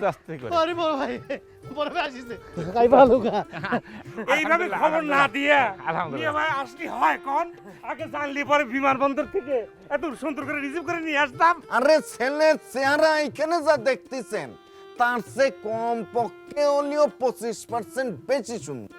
আস্তে আস্তে করে। আরে বড় ভাই আসিছে কাই ভালো গা। এইভাবে খবর না দিয়া আলহামদুলিল্লাহ। মিয়া ভাই আসলি হয় কোন? আগে জানলি পরে বিমানবন্দর থেকে এত সুন্দর করে রিসিভ করে নিয়ে আসতাম। আরে ছেলের চেহারা এখানে যা দেখতেছেন তার চেয়ে কম পক্ষে হলেও 25% বেশি সুন্দর।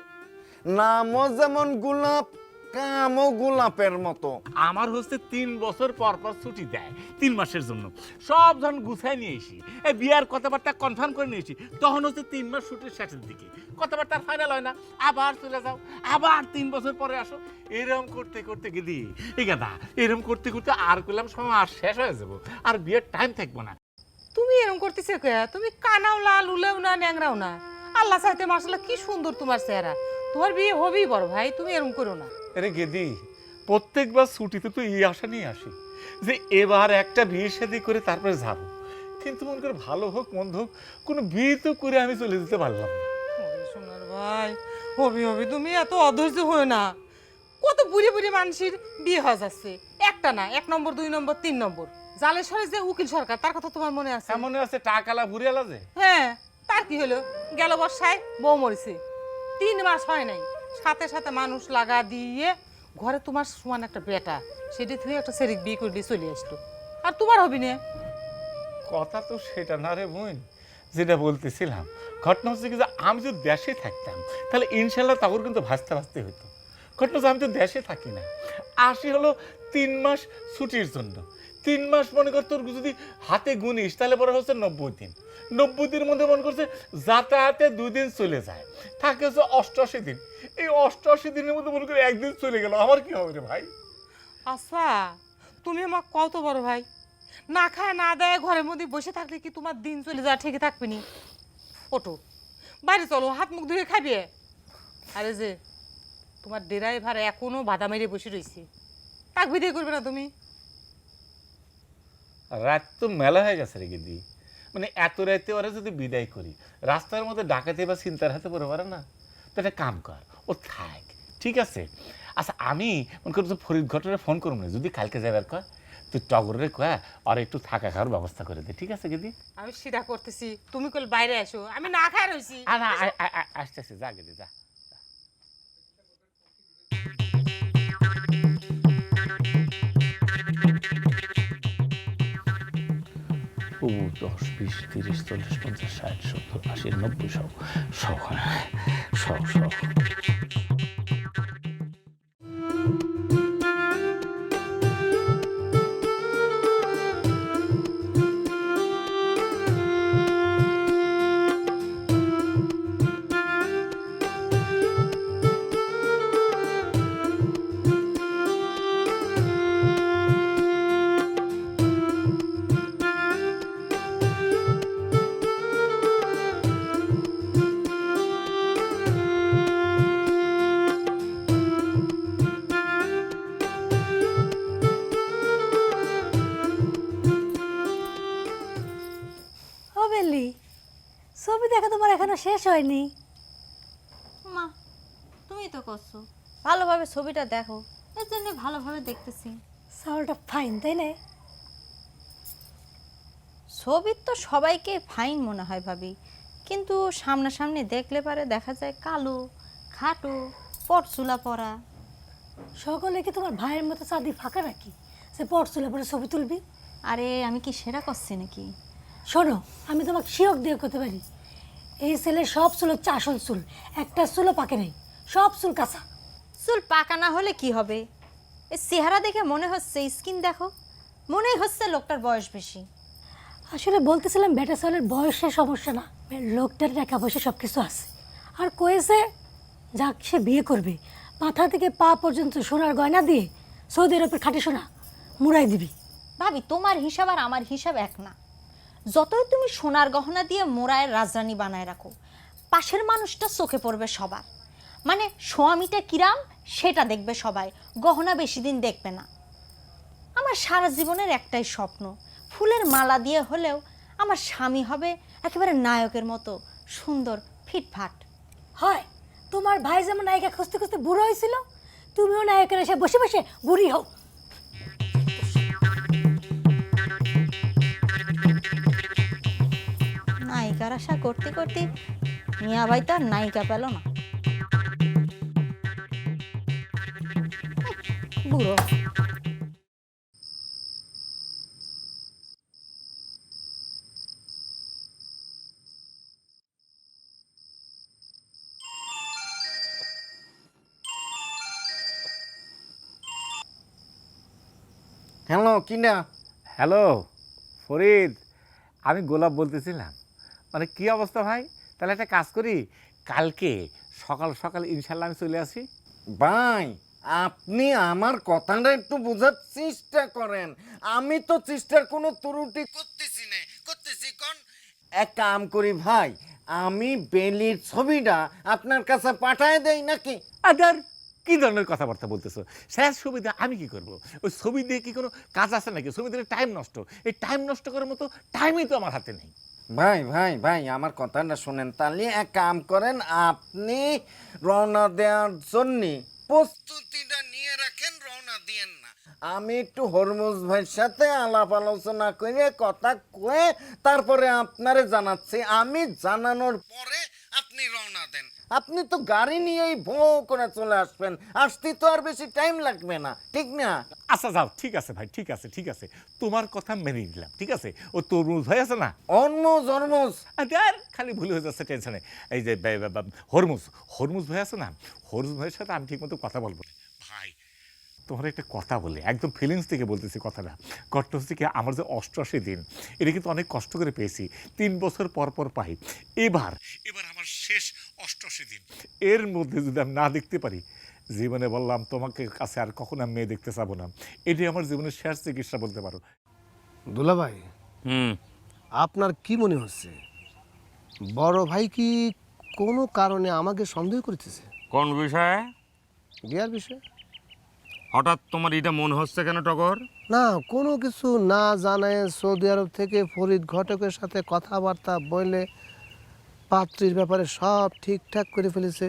নামও যেমন গোলাপ, কামও গোলাপের মতো। আমার হচ্ছে 3 বছর পর পর ছুটি দেয় 3 মাসের জন্য। সব ধন গুছাই নিয়ে এসি, এই বিয়ার কথাবার্তা কনফার্ম করে নিয়েছি। তখন হচ্ছে 3 মাস ছুটির শেষের দিকে, কথাবার্তা ফাইনাল হয় না, আবার চলে যাও, আবার 3 বছর পরে আসো। এরকম করতে করতে গেলি এই গাদা, এরকম করতে করতে আর করলাম সময় আর শেষ হয়ে যাবো, আর বিয়ের টাইম থাকবো না। তুমি এরকম করতেছো কে? তুমি কানাও লাল উলেও না ন্যাংরাও না। আল্লাহ চাইতে মাশাআল্লাহ কি সুন্দর তোমার চেহারা। তোমার বিয়ে হবেই বড় ভাই, তুমি এরকম করো না। আরে গেদি, প্রত্যেকবার ছুটিতে তো এই আশা নিয়ে আসি যে এবার একটা বিয়ে শাদী করে তারপরে যাব, কিন্তু মনে করে ভালো হোক মন্দ হোক কোনো বিয়ে তো করে আমি চলে যেতে পারলাম না। ওরে সোনার ভাই, হবি তুমি এত অধৈর্য হয়ে না। কত বুড়ি বুড়ি মানুষের বিয়ে হয়ে যাচ্ছে, একটা না, 1 নম্বর 2 নম্বর 3 নম্বর। জালেশ্বরে যে উকিল সরকার, তার কথা তোমার মনে আছে? মনে আছে টাকালা ভুরিয়ালা যে। হ্যাঁ, তার কি হলো? গেল বর্ষায় বউ মরেছে, 3 মাস হয় নাই, সাথে সাথে মানুষ লাগা দিয়ে ঘরে তোমার সমান একটা বেটা, সেটি তুই একটা সেরিক বিয়ে করে দিয়ে চলে আসতো, আর তোমার হবি না। কথা তো সেটা না রে বোন, যেটা বলতেছিলাম ঘটনা হচ্ছে কি যে আমি যদি দেশে থাকতাম তাহলে ইনশাল্লাহ তখন কিন্তু ভাসতে ভাসতে হতো। ঘটনা হচ্ছে আমি তো দেশে থাকি না, আসি হলো 3 মাস ছুটির জন্য। 3 মাস মনে কর তোর যদি হাতে গুনিস তাহলে পরে হচ্ছে 90 দিন। 90 দিনের মধ্যে মনে করছে যাতায়াতে 2 দিন চলে যায়, থাকে হচ্ছে 88 দিন। এই 88 দিনের মধ্যে মনে করে 1 দিন চলে গেল, আমার কি হবে রে ভাই? আচ্ছা, তুমি আমার কত বড় ভাই, না খায় না দেয় ঘরের মধ্যে বসে থাকলে কি তোমার দিন চলে যাওয়া ঠিকই থাকবে নি? ওঠো, বাইরে চলো, হাত মুখ ধুয়ে খাবে। আরে যে তোমার ড্রাইভার এখনো বাধা মেরে বসে রয়েছে, তাক বিদায় করবে না তুমি? রাত তো মেলা হয়ে গেছে রে গেদি, মানে এত রাতে ওরা যদি বিদায় করি রাস্তার মধ্যে ডাকাতে বা চিন্তার হাতে পড়ে পারে না, তো একটা কাম কর, ও থাক, ঠিক আছে? আচ্ছা আমি মনে করছি ফরিদ ঘটরে ফোন করুন না, যদি কালকে যাবার কয় তুই টগরের কয়া আর একটু থাকা খাওয়ার ব্যবস্থা করে দে, ঠিক আছে গেদি? আমি সেটা করতেছি, তুমি কল বাইরে আসো, আমি না খায় রয়েছি। না আসতেছে, যা গেদি যা। ও 10, 20, 30, 40, 50, 60, 70, 80, 90, 100। ও বেলি, ছবি দেখা তোমার এখনো শেষ হয়নি। মা, তুমি তো করছো, ভালোভাবে ছবিটা দেখো, এর জন্য ভালোভাবে দেখতেছি। চাউলটা ফাইন, তাই না? ছবির তো সবাইকে ফাইন মনে হয় ভাবি, কিন্তু সামনাসামনি দেখলে পারে দেখা যায় কালো, খাটো, পটচুলা পরা। সকলে কি তোমার ভাইয়ের মতো চাঁদি ফাঁকা রাখি সে পড়ছিল পরে ছবি তুলবি? আরে আমি কি সেরা করছি নাকি? শোনো, আমি তোমাকে শিয়ক দিয়ে করতে পারি, এই ছেলের সব চুল হচ্ছে আসল চুল, একটা চুলও পাকে নেই, সব চুল কাঁচা। চুল পাকা না হলে কি হবে? এই চেহারা দেখে মনে হচ্ছে, স্কিন দেখো, মনেই হচ্ছে লোকটার বয়স বেশি। আসলে বলতেছিলাম বেটা ছেলের বয়সের সমস্যা না, লোকটার টাকা পয়সা সব কিছু আছে। আর কয়েছে যাক সে বিয়ে করবে, মাথা থেকে পা পর্যন্ত সোনার গয়না দিয়ে সৌদি আরবের খাঁটি সোনা মুড়াই দিবি। ভাবি, তোমার হিসাব আর আমার হিসাব এক না। যতই তুমি সোনার গহনা দিয়ে মোড়ায় রাজরানী বানায় রাখো, পাশের মানুষটা চোখে পড়বে সবার, মানে স্বামীটা কিরাম সেটা দেখবে সবাই, গহনা বেশি দিন দেখবে না। আমার সারা জীবনের একটাই স্বপ্ন, ফুলের মালা দিয়ে হলেও আমার স্বামী হবে একেবারে নায়কের মতো সুন্দর ফিটফাট। হয়, তোমার ভাই যেমন নায়িকা খুঁজতে খুঁজতে বুড়ো হয়েছিল, তুমিও নায়কের এসে বসে বসে বুড়ি হও। নায়িকা নায়িকার আশা করতে করতে মিয়া ভাই তো আর নায়িকা পেল না। বুড়ো। হ্যালো কিনা? হ্যালো ফরিদ, আমি গোলাপ বলতেছিলাম। মানে কি অবস্থা ভাই? তাহলে একটা কাজ করি, কালকে সকাল সকাল ইনশাল্লাহ আমি চলে আসি। ভাই আপনি আমার কথাটা একটু বোঝার চেষ্টা করেন। আমি তো চেষ্টার কোনো ত্রুটি করতেছি না, করতেছি কোন এক কাম করি ভাই, আমি বেলির ছবিটা আপনার কাছে পাঠায় দেই নাকি? আদার কি ধরনের কথাবার্তা বলতেছো? শেষ ছবি দিয়ে আমি কি করব? ওই ছবি দিয়ে কি কোনো কাজ আছে নাকি? ছবি দিলে টাইম নষ্ট। এই টাইম নষ্ট করার মতো টাইমই তো আমার হাতে নেই। ভাই ভাই ভাই আমার কথাটা শোনেন, তাহলে এক কাম করেন, আপনি রওনা দেওয়ার জন্য প্রস্তুতিটা নিয়ে রাখেন, রওনা দিয়েন না। আমি একটু হরমুজ ভাইয়ের সাথে আলাপ আলোচনা করে কথা কয়ে তারপরে আপনারে জানাচ্ছি। আমি জানানোর পরে আপনি রওনা দেন। আপনি তো গাড়ি নিয়েই ভো করে চলে আসবেন, আসতে তো আর বেশি টাইম লাগবে না, ঠিক না? আচ্ছা যাও, ঠিক আছে ভাই, ঠিক আছে ঠিক আছে, তোমার কথা মেনে নিলাম, ঠিক আছে। ও তরমুজ ভাই আছে না, হরমুজ হরমুজ আদার খালি ভুল হয়ে যাচ্ছে টেনশনে। এই যে হরমুজ হরমুজ ভাই আছে না, হরমুজ ভাইয়ের সাথে আমি ঠিকমতো কথা বলবো। ভাই তোমার একটা কথা বলে, একদম ফিলিংস থেকে বলতেছি কথাটা। ঘটনা হচ্ছে কি, আমার যে 88 দিন, এটা কিন্তু অনেক কষ্ট করে পেয়েছি, 3 বছর পর পর পাই। এবার আমার শেষ 88 দিন, এর মধ্যে যদি আমি না দেখতে পারি, জীবনে বললাম তোমাকে কাছে আর কখনো আমি মেয়ে দেখতে চাবো না। এটাই আমার জীবনের শেষ চিকিৎসা বলতে পারো। দুলা ভাই, আপনার কি মনে হচ্ছে বড় ভাই কি কোনো কারণে আমাকে সন্দেহ করতেছে কোন বিষয়ে? বিয়ার বিষয়ে? হঠাৎ তোমার এটা মনে হচ্ছে কেন টগর? না, কোনো কিছু না জানায় সৌদি আরব থেকে ফরিদ ঘটকের সাথে কথাবার্তা বলে পাত্রীর ব্যাপারে সব ঠিকঠাক করে ফেলেছে।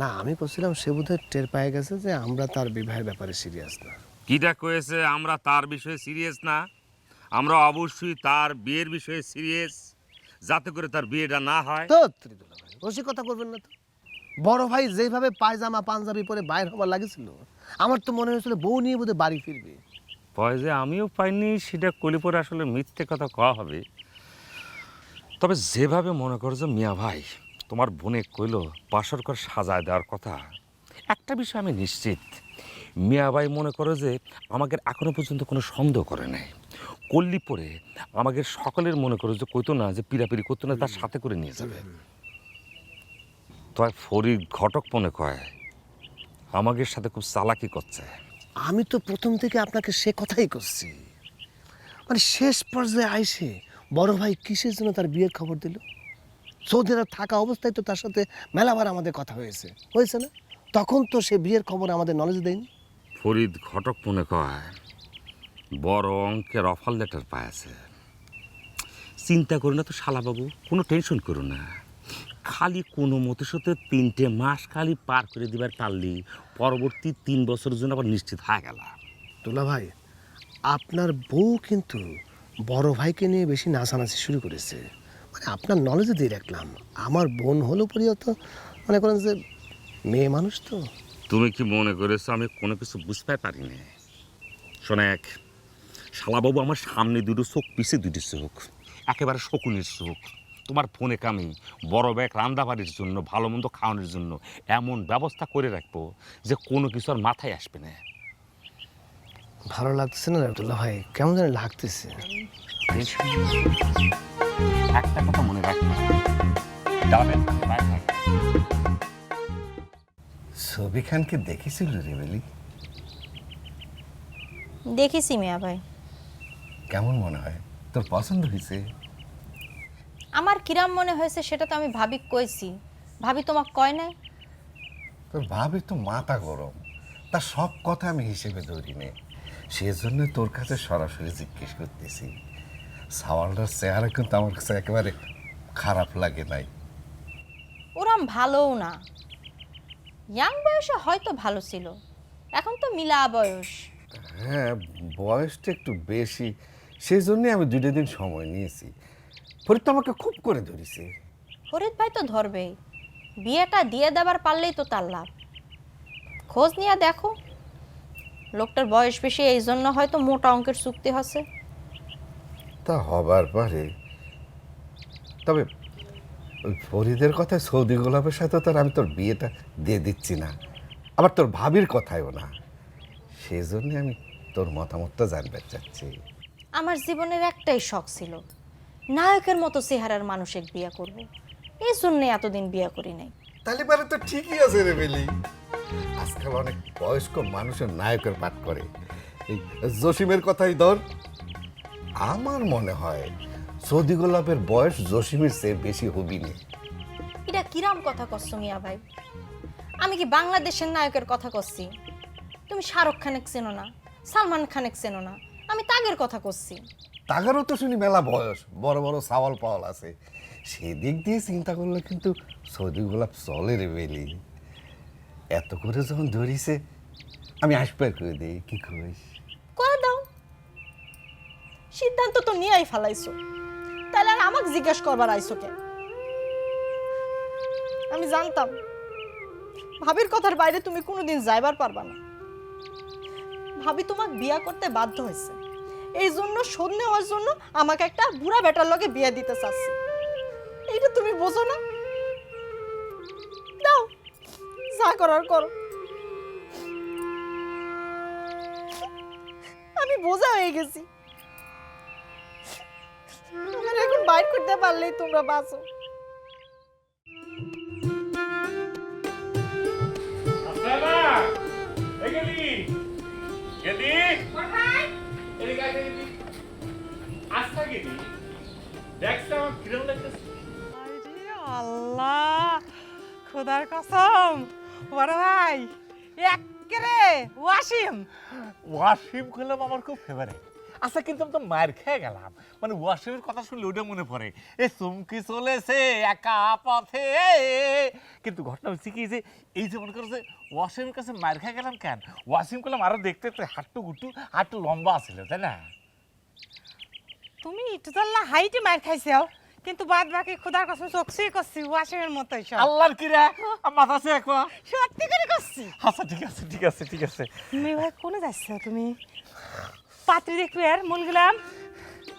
না, আমি বলছিলাম সে বোধহয় টের পেয়ে গেছে যে আমরা তার বিবাহের ব্যাপারে সিরিয়াস না। কিটা কয়েছে আমরা তার বিষয়ে সিরিয়াস না? আমরা অবশ্যই তার বিয়ের বিষয়ে সিরিয়াস, যাতে করে তার বিয়েটা না হয়। তো দুলা ভাই রসিকতা করবেন না তো। বড় ভাই যেভাবে পায়জামা পাঞ্জাবি পরে বাইর হবার লাগেছিল, আমার তো মনে হয়েছিল বউ নিয়ে বোধহয় বাড়ি ফিরবে। ভয় যে আমিও পাইনি, সেটা কলিপরে আসলে মিথ্যে কথা কওয়া হবে। তবে যেভাবে মনে করো যে মিয়া ভাই তোমার বোনে কইল বাসর ঘর সাজায় দেওয়ার কথা, একটা বিষয় আমি নিশ্চিত, মিয়া ভাই মনে করো যে আমাকে এখনো পর্যন্ত কোনো সন্দেহ করে নাই। কল্লি পরে আমাকে সকলের মনে করো যে কইতো না যে পিরাপিরি করতো না, তার সাথে করে নিয়ে যাবে। তবে ফরিদ ঘটক মনে কয় আমাদের সাথে খুব চালাকি করছে। আমি তো প্রথম থেকে আপনাকে সে কথাই করছি, মানে শেষ পর্যায়ে আইসে বড় ভাই কিসের জন্য তার বিয়ের খবর দিল? সৌদি আরব থাকা অবস্থায় তো তার সাথে মেলাবার আমাদের কথা হয়েছে না? তখন তো সে বিয়ের খবর আমাদের নলেজ দেয়নি। ফরিদ ঘটক মনে কয় বড় অঙ্কের অফার লেটার পাইছে। চিন্তা করো না তো শালাবাবু, কোনো টেনশন করো না, খালি কোনো মতে সাথে 3টে মাস খালি পার করে দিবার পারলি পরবর্তী 3 বছরের জন্য আবার নিশ্চিত হয়ে গেল। দুলা ভাই, আপনার বউ কিন্তু বড় ভাইকে নিয়ে বেশি নাচানাচি শুরু করেছে। মানে আপনার নলেজে দিয়ে রাখলাম, আমার বোন হলো পরিও তো মনে করেন যে মেয়ে মানুষ তো। তুমি কি মনে করেছো আমি কোনো কিছু বুঝতে পারি না? শোনেক, শালাবাবু আমার সামনে দুটো চোখ, পিছে দুটো চোখ, একেবারে শকুনের চোখ। তোমার ফোনে কামি বড় ব্যাগ রান্দাবাড়ির জন্য, ভালো মন্দ খাওয়ানোর জন্য এমন ব্যবস্থা করে রাখবো যে কোনো কিছু আর মাথায় আসবে না। ভালো লাগতেছে না আব্দুল্লাহ ভাই, কেমন জানি লাগতেছে। একটা কথা মনে রাখবে, ছবি খানকে দেখেছিল রে বেলি? দেখেছি মিয়া ভাই। কেমন মনে হয়? তোর পছন্দ হয়েছে? আমার কিরাম মনে হয়েছে সেটা তো আমি ভাবি কইছি। ভাবি তোমাক কয় নাই? তোর ভাবি তো মাথা গরম, তার সব কথা আমি হিসেবে ধরি নে, সেজন্য তোর কাছে সরাসরি জিজ্ঞেস করতেছি। সাওয়ালটার চেহারা কিন্তু আমার কাছে একেবারে খারাপ লাগে নাই। ওরাম ভালোও না, ইয়াং বয়সে হয়তো ভালো ছিল, এখন তো মিলা বয়স। হ্যাঁ, বয়সটা একটু বেশি, সেই জন্যে আমি 2 দিন সময় নিয়েছি। ফরিদ তো আমাকে খুব করে ধরেছে। ফরিদ ভাই তো ধরবেই, বিয়েটা দিয়ে দেবার পারলেই তো তার লাভ। খোঁজ নিয়ে দেখো, লোকটার বয়স বেশি, এই জন্য হয়তো মোটা অঙ্কের চুক্তি হচ্ছে। তা হবার পারে, তবে ওই ফরিদের কথায় সৌদি গোলাপের সাথে তোর আমি তোর বিয়েটা দিয়ে দিচ্ছি না, আবার তোর ভাবির কথায়ও না। সেই জন্য আমি তোর মতামতটা জানতে চাচ্ছি। আমার জীবনের একটাই শখ ছিল, নায়কের মতো চেহারার মানুষের বিয়ে করব। এই জন্যে এতদিন বিয়ে করি নাই। তাহলে পারে তো ঠিকই আছে রে বেলি। আজকাল অনেক বয়স্ক মানুষের নায়কের পাঠ করে। এই জসিমের কথাই ধর, আমার মনে হয় সৌদি গোলাপের বয়স জসিমের চেয়ে বেশি হবি না। এটা কিরাম কথা করছ মিয়া ভাই? আমি কি বাংলাদেশের নায়কের কথা করছি? তুমি শাহরুখ খানের চেনো না, সালমান খানের চেনো না, আমি তাগের কথা করছি। তাগারও তো শুনি মেলা বয়স, বড় বড় সাওয়াল পাওয়াল আছে। সেদিক দিয়ে চিন্তা করলে কিন্তু সৌদি গোলাপ চলে রে বেলি। এত করে যখন ধরিছে, আমি আসবার করে দিই, কি কইস? করে দাও, সিদ্ধান্ত তো নিয়েই ফেলাইছো, তাহলে আর আমাকে জিজ্ঞেস করবার আইছো কেন? আমি জানতাম ভাবির কথার বাইরে তুমি কোনোদিন যাইবার পারবা না। ভাবি তোমাকে বিয়া করতে বাধ্য হয়েছে, এই জন্য শোধ নেওয়ার জন্য আমাকে একটা বুড়া বেটার লগে বিয়ে দিতে চাচ্ছে। এইটা তুমি বোঝো না? দাও, যা করার করো। আমি বোঝা হয়ে গেছি, আমার এখন বাইর করতে পারলেই তোমরা বাঁচো। আল্লাহ, খোদার কসম, বড় ভাই এক্কেরে ওয়াসিম। ওয়াসিম করলাম আমার খুব ফেভারিট। আচ্ছা, কিন্তু আমি তো মায়ের খেয়ে গেলাম, মানে ওয়াসিমের কথা শুনলে ওটা মনে পড়ে, এ চমকি চলেছে একা পথে। কিন্তু ঘটনা হচ্ছে কি, যে এই যে মনে করো যে ওয়াসিমের কাছে মায়ের খেয়ে গেলাম কেন, ওয়াসিম করলাম আরো দেখতে একটু হাঁটু গুটু হাঁটু লম্বা ছিল, তাই না? তুমি একটু তাল্লা হাইটে মার খাইছো, কিন্তু বাদ বাকি খোদার কসম চোখসই করছি ওয়াসিমের মতোই সব। আল্লাহর কিরা মাথা আছে একবার। সত্যি করে করছি। আচ্ছা ঠিক আছে ঠিক আছে ঠিক আছে। মেয়ে ভাই কোনে যাচ্ছ তুমি? পাত্রী দেখবে আর মন গেলাম,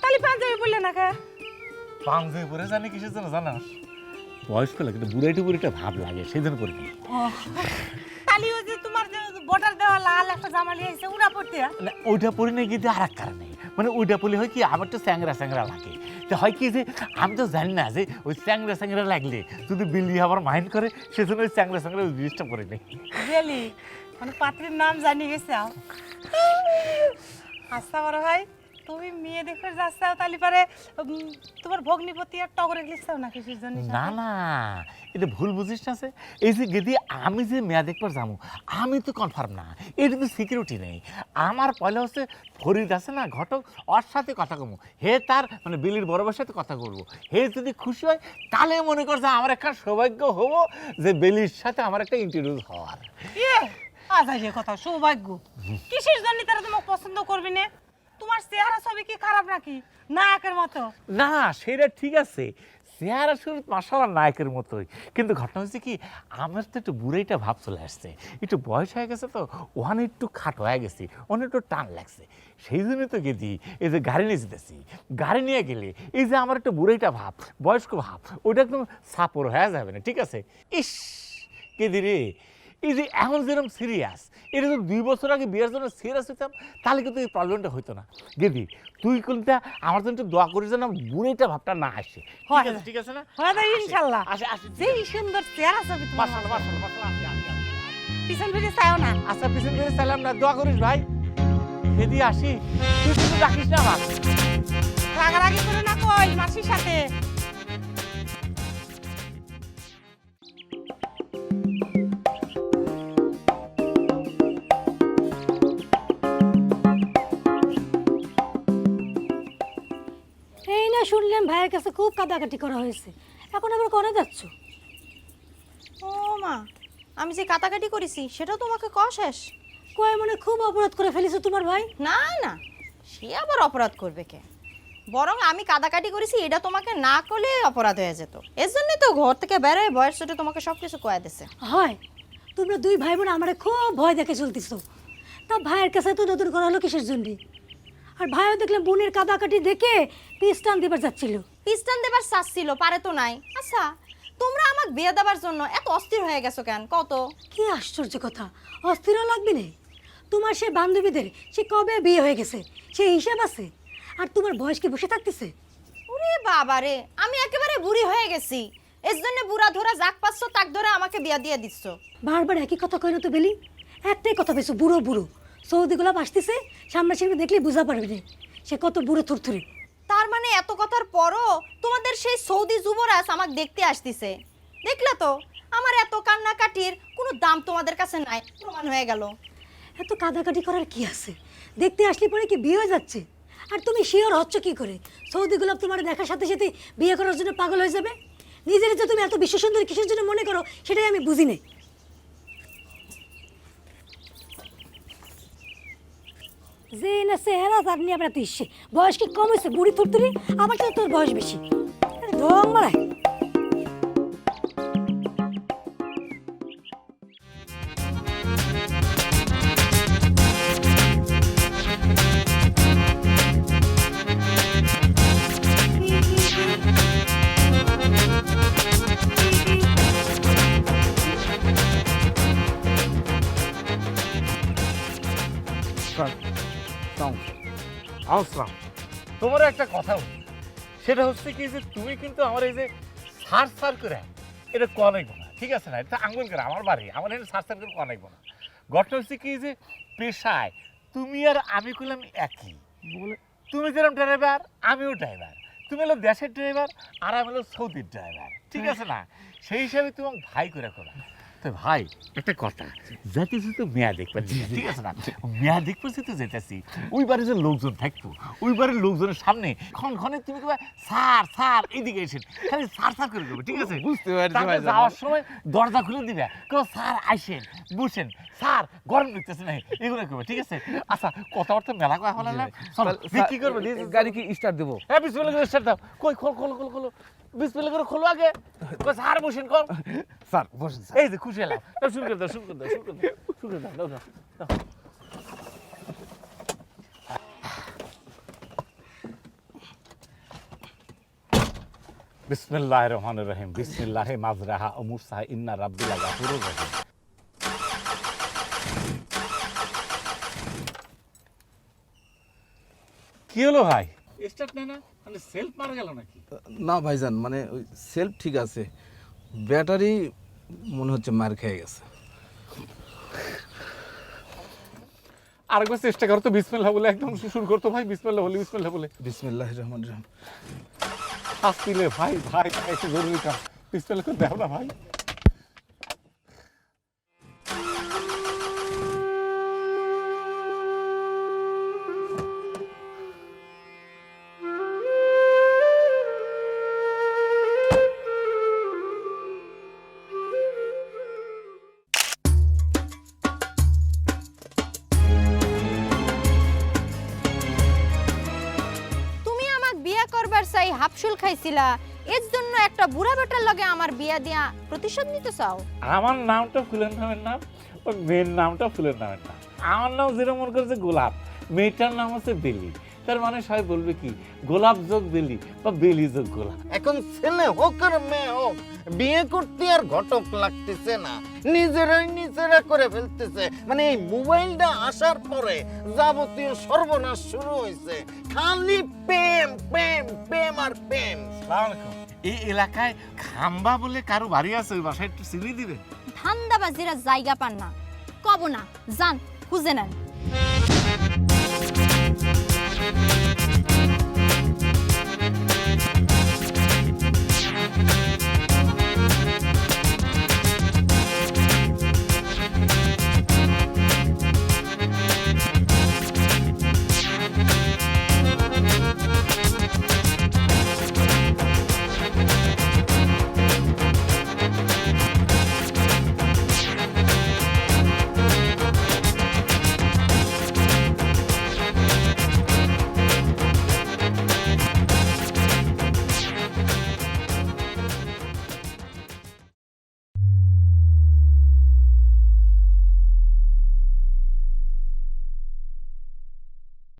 তাহলে পাঞ্জাবি বললে না কা? পাঞ্জাবি পরে জানি কিসের জন্য জানাস? বয়স্ক লাগে, কিন্তু বুড়াইটু বুড়িটা ভাব লাগে, সেই জন্য করি। তাহলে ওই যে তোমার যে বর্ডার দেওয়া লাল একটা জামা নিয়ে এসে উড়া পড়তে। না, ওইটা পরে না গিয়ে আর এক কারণে, মানে ওইটা পরে হয় কি আমার তো স্যাংরা স্যাংরা লাগে। তো হয় কি যে আমি তো জানি না যে ওই স্যাংরা স্যাংরা লাগলে যদি বিল্লি আবার মাইন্ড করে, সেজন্য ওই স্যাংরা স্যাংরা জিনিসটা করে নেই। গেলি মানে পাত্রীর নাম জানিয়ে গেছে। আচ্ছা বড় ভাই, তুমি মেয়ে দেখে যাচ্ছ, তাহলে পারে তোমার ভগ্নিপতি আর টগরে লিখছাও না কিসের জন্য? না না, এটা ভুল বুঝিস না। এই যে গেদি আমি যে মেয়া দেখবার যাবো, আমি তো কনফার্ম না, এটা তো সিকিউরিটি নেই। আমার পয়লা হচ্ছে ফরিদ আছে না ঘটক, ওর সাথে কথা কমু, হে তার মানে বিলির বড়বার সাথে কথা করবো। হে যদি খুশি হয় তাহলে মনে করছে আমার একটা সৌভাগ্য হবো যে বেলির সাথে আমার একটা ইন্ট্রোডিউস হওয়ার। আজ আইলে কথা সৌভাগ্য কিসের জন্য? তারা তোমাকে পছন্দ করবি না? তোমার চেহারা ছবি কি খারাপ নাকি নায়কের মতো? না, সেটা ঠিক আছে, চেহারা শুরু মাশাআল্লাহ নায়কের মতোই, কিন্তু ঘটনা হচ্ছে কি আমার তো একটু বুড়াইটা ভাব চলে আসছে, একটু বয়স হয়ে গেছে, তো ওখানে একটু খাট হয়ে গেছি, ওখানে একটু টান লাগছে। সেই জন্যই তো গেছি এই যে গাড়ি নিয়ে যেতেছি। গাড়ি নিয়ে গেলে এই যে আমার একটু বুড়াইটা ভাব, বয়স্ক ভাব, ওইটা একদম সাপোর হয়ে যাবে না, ঠিক আছে? ইস কেদি রে, এই যে এখন যেরকম সিরিয়াস, এটা যদি 2 বছর আগে বিয়ের জন্য সিরিয়াস হইতাম, তাহলে কিন্তু এই প্রবলেমটা হইতো না। গেদি তুই কিন্তু আমার জন্য একটু দোয়া করিস যেন বুড়িটা ভাবটা না আসে। ঠিক আছে না? হয় না ইনশাআল্লাহ। আসে আসে, যেই সুন্দর চেহারা ছবি তোমার। মাশাআল্লাহ মাশাআল্লাহ মাশাআল্লাহ, আসে আসে আসে। পিছন ফিরে চাও না। আচ্ছা পিছন ফিরে চাইলাম না, দোয়া করিস ভাই। গেদি আসি, তুই কিন্তু রাখিস না আমার। রাগারাগি করে না কই মাসির সাথে। এই না শুনলাম ভাইয়ের কাছে খুব কাদাকাটি করা হয়েছে, এখন আবার করে যাচ্ছ? ও মা, আমি যে কাটাকাটি করেছি সেটাও তোমাকে কওয়া শেষ? কয় মানে খুব অপরাধ করে ফেলেছো তোমার ভাই? না না, সে আবার অপরাধ করবে কে? বরং আমি কাদাকাটি করেছি এটা তোমাকে না করলে অপরাধ হয়ে যেত। এর জন্য তো ঘর থেকে বেরোয় বয়স ছোট তোমাকে সব কিছু কয়ে দিছে। হয় তোমরা দুই ভাই বোন আমারে খুব ভয় দেখে চলতেছো। তা ভাইয়ের কাছে তো নতুন করা হলো কিসের জন্য? আর ভাইও দেখলাম বোনের কাদাকাটি দেখে পিস্টান দিবার যাচ্ছিল। পিস্টান দেবার চাচ্ছিল, পারে তো নাই। আচ্ছা তোমরা আমাকে বিয়ে দেবার জন্য এত অস্থির হয়ে গেছো কেন কত? কি আশ্চর্য কথা, অস্থিরও লাগবে না। তোমার সে বান্ধবীদের সে কবে বিয়ে হয়ে গেছে সেই হিসাব আছে, আর তোমার বয়স কি বসে থাকতেছে? ওরে বাবা রে, আমি একেবারে বুড়ি হয়ে গেছি। এর জন্য বুড়া ধরা যাক পাচ্ছ তাক ধরে আমাকে বিয়া দিয়ে দিচ্ছ। বারবার একই কথা কই না তো বেলি, একটাই কথা পেয়েছো, বুড়ো বুড়ো। সৌদি গোলাপ আসতেছে, সামনাসামনি দেখলেই বুঝা পারবে না সে কত বুড়ো থুরথুরে। তার মানে এত কথার পরও তোমাদের সেই সৌদি যুবরাজ আমাকে দেখতে আসতেছে। দেখলে তো আমার এত কান্নাকাটির কোনো দাম তোমাদের কাছে নাই, প্রমাণ হয়ে গেল। এত কাদাকাটি করার কি আছে? দেখতে আসলে পরে কি বিয়ে হয়ে যাচ্ছে? আর তুমি শিওর হচ্ছ কি করে সৌদি গোলাপ তোমার দেখার সাথে সাথে বিয়ে করার জন্য পাগল হয়ে যাবে? নিজের যে তুমি এত বিশ্ব সুন্দরী কিসের জন্য মনে করো সেটাই আমি বুঝি না। যে না চেহারা তার নিয়ে আমরা তুই বয়স কি কম হয়েছে? বুড়ি থুরতুরি, আমার তো তোর বয়স বেশি। ঢং মারায়। আসলাম, তোমার একটা কথা বলি, সেটা হচ্ছে কি যে তুমি কিন্তু আমার এই যে সার সার করে এটা কনেক না, ঠিক আছে না? এটা আঙ্গুল করে আমার বাড়ি, আমার এটা সার সার করে কনেক না। ঘটনা হচ্ছে কি যে পেশায় তুমি আর আমি করলাম একই। তুমি যেরকম ড্রাইভার আমিও ড্রাইভার, তুমি হলো দেশের ড্রাইভার আর আমি হলো সৌদির ড্রাইভার, ঠিক আছে না? সেই হিসাবে তোমাকে ভাই করে করা। তো ভাই একটা কথা, যেতেছি তো মেয়া দেখবার, ঠিক আছে না? মেয়া দেখবার তো যেতেছি, ওই বাড়ি যে লোকজন থাকতো ওই বাড়ির লোকজনের সামনে ক্ষণে তুমি কবে স্যার স্যার এইদিকে এসে খালি স্যার স্যার করে দেবে, ঠিক আছে? বুঝতে পারছি তারপর ভাইজান। যাওয়ার সময় দরজা খুলে দিবে, কেউ স্যার আইসেন বসেন, স্যার গরম লাগতেছে না, এগুলো করবে, ঠিক আছে? আচ্ছা কথাবার্তা মেলা কথা হলো না, চলো কি করবে? গাড়ি কি স্টার্ট দেবো? হ্যাঁ বিসমিল্লাহ করে স্টার্ট দাও। কই খোল খোল খোল খোলো, বিসমিল্লাহ করে খোলো আগে। কই স্যার বসেন কম। স্যার বসেন স্যার। এই যে খুশি হলাম, দাও শুরু করে দাও, শুরু করে দাও, শুরু করে দাও, শুরু করে দাও, দাও দাও দাও। বিসমিল্লাহির রহমানির রহিম, বিসমিল্লাহি মাজরাহা ওয়া মুরসাহা, ইন্না রাব্বি লাগাফুরুর রহিম। কি হলো ভাই, স্টার্ট নেয় না? মানে সেলফ মারা গেল নাকি? না ভাইজান, মানে ওই সেলফ ঠিক আছে, ব্যাটারি মনে হচ্ছে মার খেয়ে গেছে। আরেকবার চেষ্টা করো তো, বিসমিল্লাহ বলে একদম শুরু করতো ভাই, বিসমিল্লাহ বলে, বিসমিল্লাহ বলে। বিসমিল্লাহির রহমানির রহিম। শাস্তিলে ভাই, ভাই একটু জরুরি কাম, বিসমিল্লাহ করে দাও না ভাই। তুমি আমাকে বিয়ে করবার চাই হাফসুল খাইছিলা, এর জন্য একটা বুড়া বেটার লগে আমার বিয়া দিয়া প্রতিশোধ নিতে চাও? আমার নামটা ফুলের নামের নাম, ওর মেয়ের নামটা ফুলের নামের নাম। আমার নাম যেটা মনে করছে গোলাপ, মেয়েটার নাম হচ্ছে বেলি। তার মানে সবাই বলবে কি গোলাপ যোগ বেলি বা বেলি যোগ গোলাপ। এখন ছেলে হোক আর মেয়ে হোক, বিয়ে করতে আর ঘটক লাগতেছে না, নিজেরা করে ফেলতেছে। মানে এই মোবাইলটা আসার পরে যাবতীয় সর্বনাশ শুরু হয়েছে, খালি প্রেম প্রেম প্রেম আর প্রেম। আসসালামু আলাইকুম। এই এলাকায় খাম্বা বলে কারো বাড়ি আছে, ওই বাসায় একটু চিনি দিবেন? ধান্দাবাজিরা জায়গা পান না, কব না, যান খুঁজে নেন।